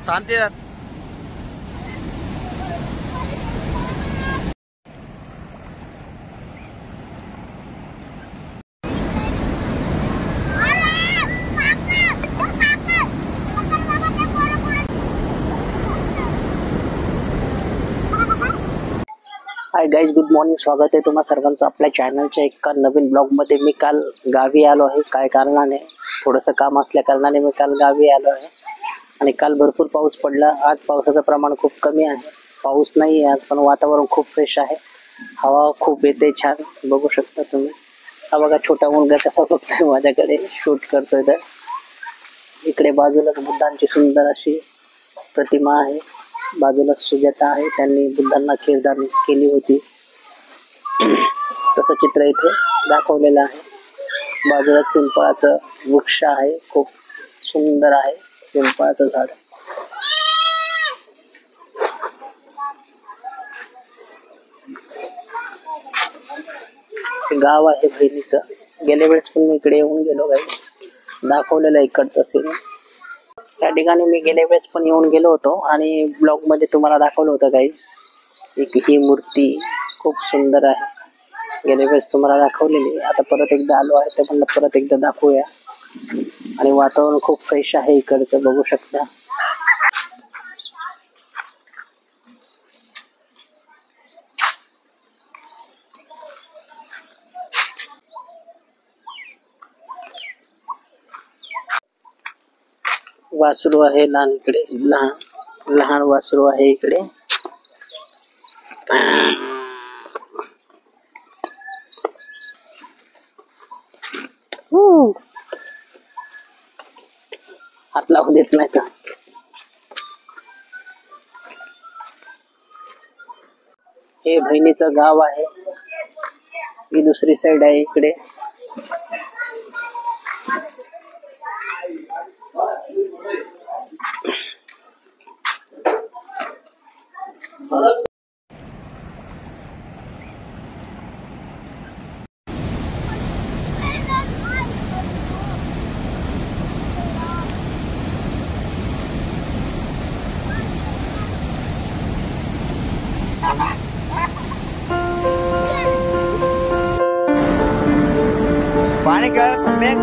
शांती रह। Hi guys, good morning. स्वागत आहे तुम्हा सर्वांचं आपल्या चॅनलच्या एका नवीन ब्लॉगमध्ये. मी काल गावी आलो आहे. काय कारणाने, थोडंसं काम असल्या कारणाने मी काल गावी आलो आहे. आणि काल भरपूर पाऊस पडला. आज पावसाचं प्रमाण खूप कमी आहे. पाऊस नाही आहे आज, पण वातावरण खूप फ्रेश आहे. हवा खूप येते, छान बघू शकता तुम्ही. हा बघा छोटा मुलगा कसा बघतोय माझ्याकडे, शूट करतोय. तर इकडे बाजूलाच बुद्धांची सुंदर अशी प्रतिमा आहे. बाजूला सुजाता आहे, त्यांनी बुद्धांना खीरदान केली होती. तसं चित्र इथे दाखवलेलं आहे. बाजूला पिंपळाचं वृक्ष आहे, खूप सुंदर आहे पिंपळाचं झाड. गाव आहे बहिणीचं. गेल्या वेळेस पण मी इकडे येऊन गेलो गाईस, दाखवलेलं इकडचं सीन. त्या ठिकाणी मी गेल्या वेळेस पण येऊन गेलो होतो आणि ब्लॉग मध्ये तुम्हाला दाखवलं होतं गाईस. एक ही मूर्ती खूप सुंदर आहे, गेल्या वेळेस तुम्हाला दाखवलेली. आता परत एकदा आलो आहे तर म्हणलं परत एकदा दाखवूया. आणि वातावरण खूप फ्रेश आहे इकडचं, बघू शकता. वासरू आहे लहान, इकडे लहान लहान वासरू आहे इकडे. हात लावून देत नाही तर. हे बहिणीचं गाव आहे, ही दुसरी साइड आहे इकडे. पाणी काय समेत